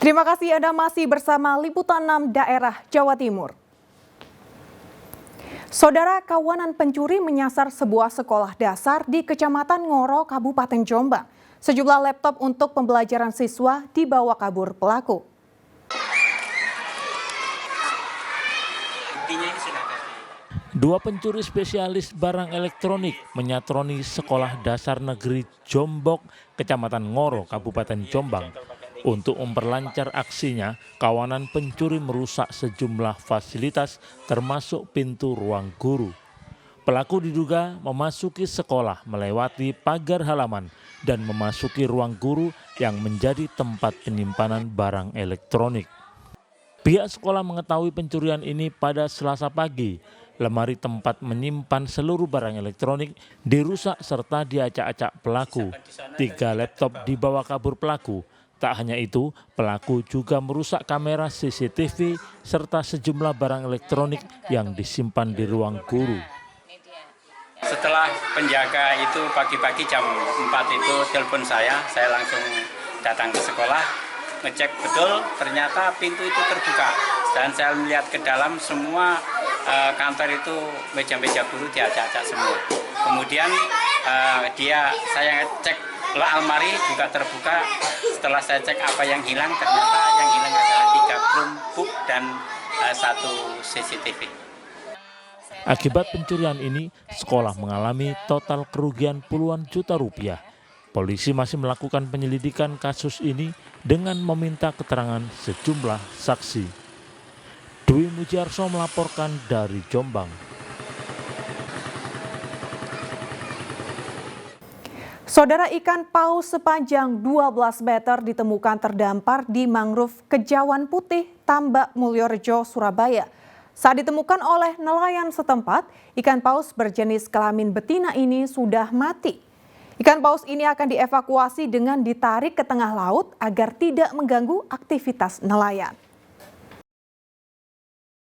Terima kasih Anda masih bersama Liputan 6 Daerah Jawa Timur. Saudara, kawanan pencuri menyasar sebuah sekolah dasar di Kecamatan Ngoro, Kabupaten Jombang. Sejumlah laptop untuk pembelajaran siswa dibawa kabur pelaku. Dua pencuri spesialis barang elektronik menyatroni Sekolah Dasar Negeri Jombok, Kecamatan Ngoro, Kabupaten Jombang. Untuk memperlancar aksinya, kawanan pencuri merusak sejumlah fasilitas termasuk pintu ruang guru. Pelaku diduga memasuki sekolah melewati pagar halaman dan memasuki ruang guru yang menjadi tempat penyimpanan barang elektronik. Pihak sekolah mengetahui pencurian ini pada Selasa pagi. Lemari tempat menyimpan seluruh barang elektronik dirusak serta diacak-acak pelaku. 3 laptop dibawa kabur pelaku. Tak hanya itu, pelaku juga merusak kamera CCTV serta sejumlah barang elektronik yang disimpan di ruang guru. Setelah penjaga itu pagi-pagi jam 4 itu telepon saya langsung datang ke sekolah, ngecek betul ternyata pintu itu terbuka. Dan saya melihat ke dalam semua kantor itu meja-meja guru diacak-acak semua. Kemudian saya cek almari juga terbuka. Setelah saya cek apa yang hilang, ternyata yang hilang adalah 3 Chromebook dan 1 CCTV. Akibat pencurian ini, sekolah mengalami total kerugian puluhan juta rupiah. Polisi masih melakukan penyelidikan kasus ini dengan meminta keterangan sejumlah saksi. Dwi Mujiarso melaporkan dari Jombang. Saudara, ikan paus sepanjang 12 meter ditemukan terdampar di mangrove Kejawan Putih, Tambak Mulyorejo, Surabaya. Saat ditemukan oleh nelayan setempat, ikan paus berjenis kelamin betina ini sudah mati. Ikan paus ini akan dievakuasi dengan ditarik ke tengah laut agar tidak mengganggu aktivitas nelayan.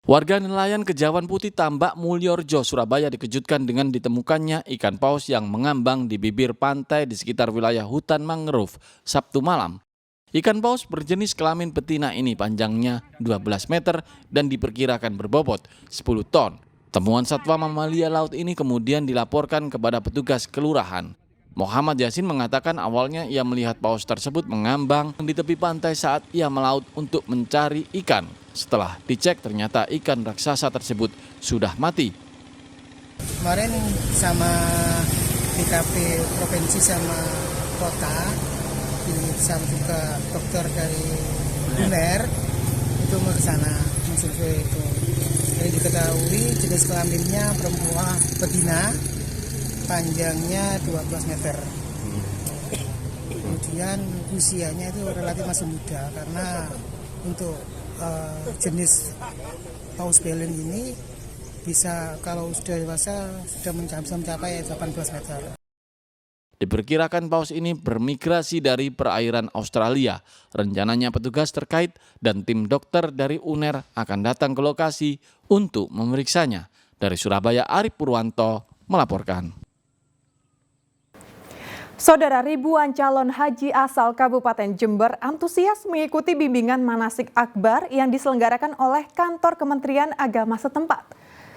Warga nelayan Kejawan Putih Tambak Mulyorejo, Surabaya dikejutkan dengan ditemukannya ikan paus yang mengambang di bibir pantai di sekitar wilayah hutan mangrove Sabtu malam. Ikan paus berjenis kelamin betina ini panjangnya 12 meter dan diperkirakan berbobot 10 ton. Temuan satwa mamalia laut ini kemudian dilaporkan kepada petugas kelurahan. Muhammad Yasin mengatakan awalnya ia melihat paus tersebut mengambang di tepi pantai saat ia melaut untuk mencari ikan. Setelah dicek ternyata ikan raksasa tersebut sudah mati. Kemarin sama DKP provinsi sama kota, sama juga dokter dari UNER itu mau ke sana mensurvei itu. Jadi diketahui jenis kelaminnya perempuan betina, panjangnya 12 meter. Kemudian usianya itu relatif masih muda karena untuk jenis paus belen ini bisa kalau sudah dewasa sudah mencapai 18 meter. Diperkirakan paus ini bermigrasi dari perairan Australia. Rencananya petugas terkait dan tim dokter dari UNER akan datang ke lokasi untuk memeriksanya. Dari Surabaya, Arif Purwanto melaporkan. Saudara, ribuan calon haji asal Kabupaten Jember antusias mengikuti bimbingan manasik akbar yang diselenggarakan oleh kantor Kementerian Agama setempat.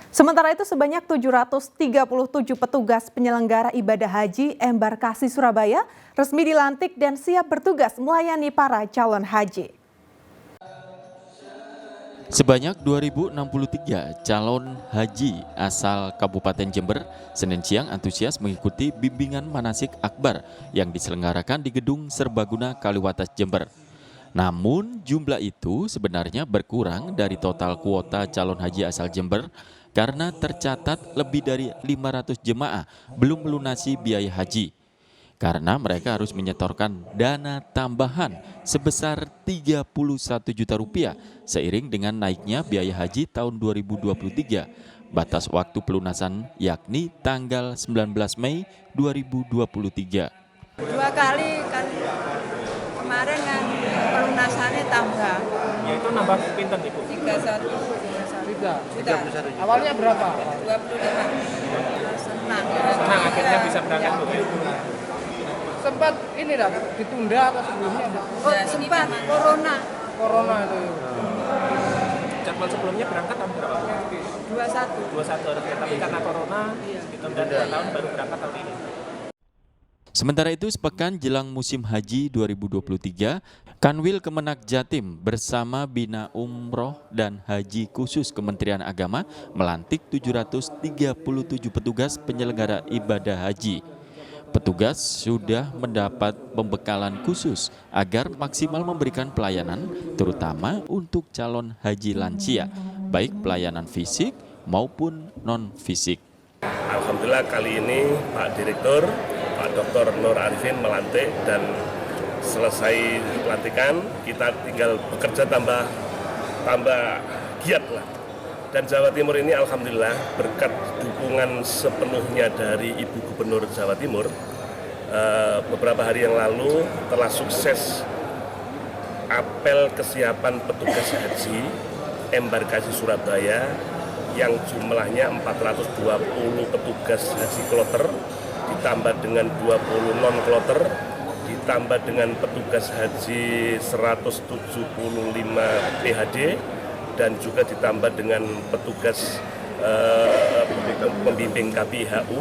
Sementara itu sebanyak 737 petugas penyelenggara ibadah haji embarkasi Surabaya resmi dilantik dan siap bertugas melayani para calon haji. Sebanyak 2.063 calon haji asal Kabupaten Jember Senin siang antusias mengikuti bimbingan manasik akbar yang diselenggarakan di Gedung Serbaguna Kaliwates Jember. Namun jumlah itu sebenarnya berkurang dari total kuota calon haji asal Jember karena tercatat lebih dari 500 jemaah belum melunasi biaya haji. Karena mereka harus menyetorkan dana tambahan sebesar 31 juta rupiah seiring dengan naiknya biaya haji tahun 2023. Batas waktu pelunasan yakni tanggal 19 Mei 2023. 2 kali kan kemarin kan pelunasannya tambah. Ya itu nambah pinten Ibu? 31 juta. Awalnya berapa? 25. Senang Akhirnya bisa berangkat Bu. Sempat ini lah ditunda atau sebelumnya? Oh, sempat corona. corona itu. Jadwal sebelumnya berangkat tahun berapa? 21. 21 harusnya, tapi karena corona ditunda 2 tahun baru berangkat tahun ini. Sementara itu, sepekan jelang musim haji 2023, Kanwil Kemenak Jatim bersama Bina Umroh dan Haji Khusus Kementerian Agama melantik 737 petugas penyelenggara ibadah haji. Petugas sudah mendapat pembekalan khusus agar maksimal memberikan pelayanan, terutama untuk calon haji lansia, baik pelayanan fisik maupun non-fisik. Alhamdulillah kali ini Pak Direktur, Pak Dr. Nur Arifin melantik, dan selesai pelantikan kita tinggal bekerja tambah giat lah. Dan Jawa Timur ini alhamdulillah berkat dukungan sepenuhnya dari Ibu Gubernur Jawa Timur, beberapa hari yang lalu telah sukses apel kesiapan petugas haji embarkasi Surabaya yang jumlahnya 420 petugas haji kloter, ditambah dengan 20 non-kloter, ditambah dengan petugas haji 175 PHD, dan juga ditambah dengan petugas pembimbing KPIHU.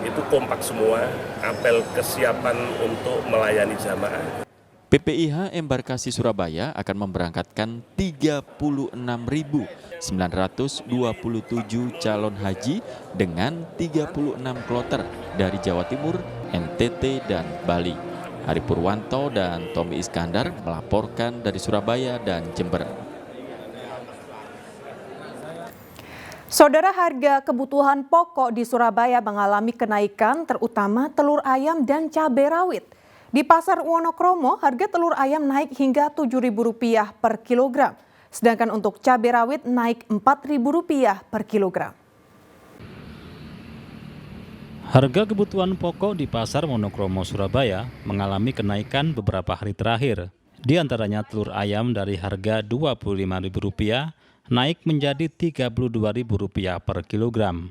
Itu kompak semua, apel kesiapan untuk melayani jamaah. PPIH Embarkasi Surabaya akan memberangkatkan 36.927 calon haji dengan 36 kloter dari Jawa Timur, NTT, dan Bali. Hari Purwanto dan Tommy Iskandar melaporkan dari Surabaya dan Jember. Saudara, harga kebutuhan pokok di Surabaya mengalami kenaikan, terutama telur ayam dan cabai rawit. Di Pasar Wonokromo, harga telur ayam naik hingga Rp7.000 per kilogram. Sedangkan untuk cabai rawit naik Rp4.000 per kilogram. Harga kebutuhan pokok di Pasar Wonokromo, Surabaya mengalami kenaikan beberapa hari terakhir. Di antaranya telur ayam dari harga Rp25.000 naik menjadi Rp32.000 per kilogram.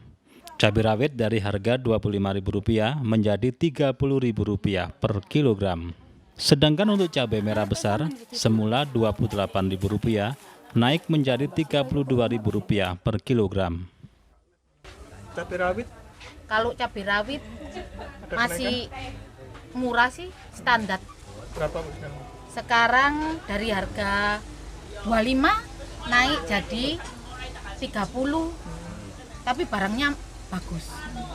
Cabai rawit dari harga Rp25.000 menjadi Rp30.000 per kilogram. Sedangkan untuk cabai merah besar semula Rp28.000 naik menjadi Rp32.000 per kilogram. Cabai rawit? Kalau cabai rawit masih murah sih, standar. Berapa Bu sekarang? Sekarang dari harga 25 naik jadi 30, tapi barangnya bagus.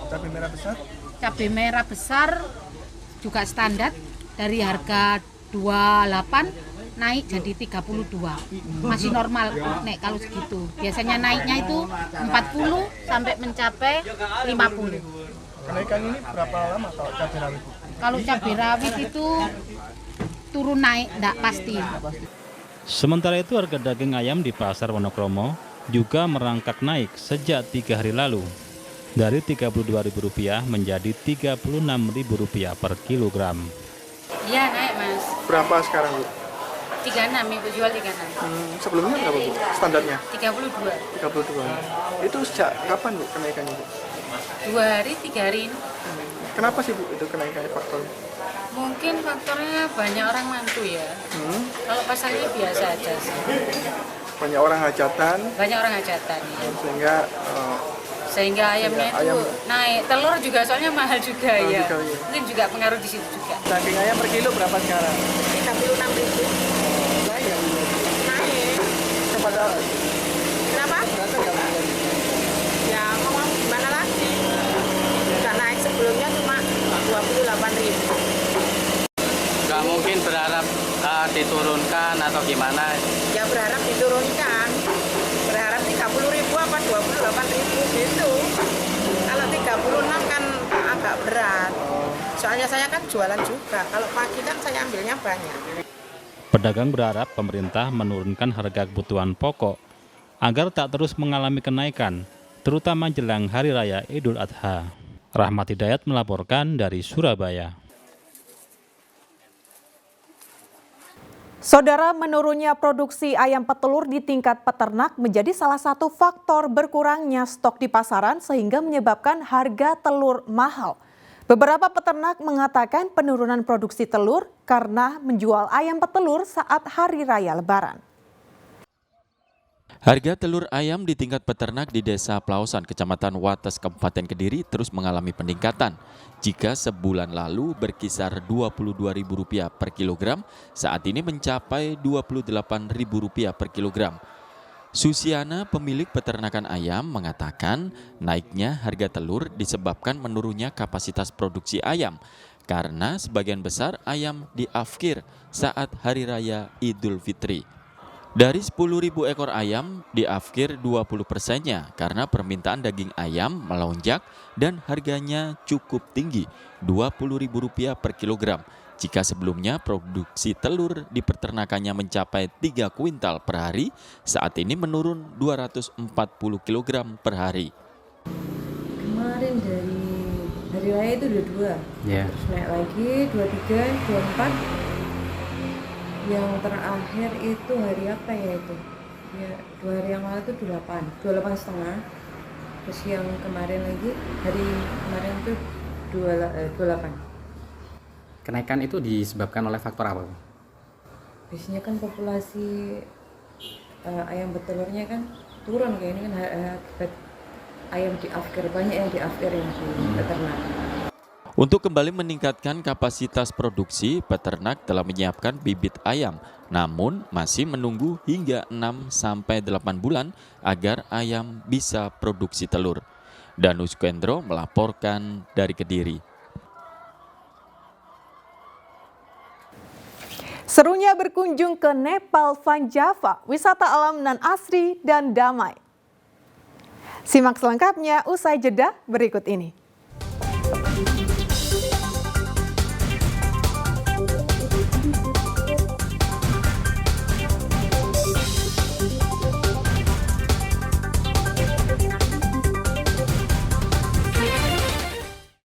Cabai merah besar? Cabai merah besar juga standar, dari harga 28 naik jadi 32. Masih normal nek kalau segitu. Biasanya naiknya itu 40 sampai mencapai 50. Kenaikan ini berapa lama kalau cabai rawit? Kalau cabai rawit itu turun naik enggak pasti. Sementara itu harga daging ayam di Pasar Wonokromo juga merangkak naik sejak 3 hari lalu. Dari Rp32.000 menjadi Rp36.000 per kilogram. Iya naik Mas. Berapa sekarang Bu? 36 Ibu jual 36. Sebelumnya berapa Bu? Standarnya? 32. 32. Itu sejak kapan Bu kenaikannya Bu? 2 hari 3 hari ini. Kenapa sih Bu itu kenaikannya faktornya? Mungkin faktornya banyak orang mantu ya. Kalau pasarnya biasa aja sih. Banyak orang hajatan. Banyak orang hajatan ya. Sehingga ayamnya itu ayam naik. Telur juga soalnya mahal juga ya. juga, iya. Mungkin juga pengaruh di situ juga. daging ayam per kilo berapa sekarang? 36.000. Naik. Naik. Kepada Kenapa? Ya mau gimana lagi? Nggak naik, sebelumnya cuma 28.000. Nggak mungkin berharap diturunkan atau gimana? Ya berharap diturunkan. Berharap 30.000 apa 28.000 gitu. Kalau 36 kan agak berat. Soalnya saya kan jualan juga. Kalau pagi kan saya ambilnya banyak. Pedagang berharap pemerintah menurunkan harga kebutuhan pokok agar tak terus mengalami kenaikan, terutama jelang Hari Raya Idul Adha. Rahmat Hidayat melaporkan dari Surabaya. Saudara, menurunnya produksi ayam petelur di tingkat peternak menjadi salah satu faktor berkurangnya stok di pasaran sehingga menyebabkan harga telur mahal. Beberapa peternak mengatakan penurunan produksi telur karena menjual ayam petelur saat Hari Raya Lebaran. Harga telur ayam di tingkat peternak di Desa Pelausan, Kecamatan Wates, Kabupaten Kediri terus mengalami peningkatan. Jika sebulan lalu berkisar Rp22.000 per kilogram, saat ini mencapai Rp28.000 per kilogram. Susiana, pemilik peternakan ayam, mengatakan naiknya harga telur disebabkan menurunnya kapasitas produksi ayam karena sebagian besar ayam diafkir saat Hari Raya Idul Fitri. Dari 10.000 ekor ayam, diafkir 20%-nya karena permintaan daging ayam melonjak dan harganya cukup tinggi, Rp20.000 per kilogram. Jika sebelumnya produksi telur di peternakannya mencapai 3 kuintal per hari, saat ini menurun 240 kg per hari. Kemarin dari Hari Raya itu udah 2, terus naik lagi 23, 24. Yang terakhir itu hari apa ya itu? Ya, 2 hari yang lalu itu 28,5. Terus yang kemarin lagi, hari kemarin itu 28. Kenaikan itu disebabkan oleh faktor apa? Biasanya kan populasi ayam betelurnya kan turun, kayak ini kan akibat ayam diafkir, banyak yang diafkir yang di peternak. Untuk kembali meningkatkan kapasitas produksi, peternak telah menyiapkan bibit ayam, namun masih menunggu hingga 6-8 bulan agar ayam bisa produksi telur. Danus Kendro melaporkan dari Kediri. Serunya berkunjung ke Nepal Van Java, wisata alam nan asri dan damai. Simak selengkapnya usai jeda berikut ini.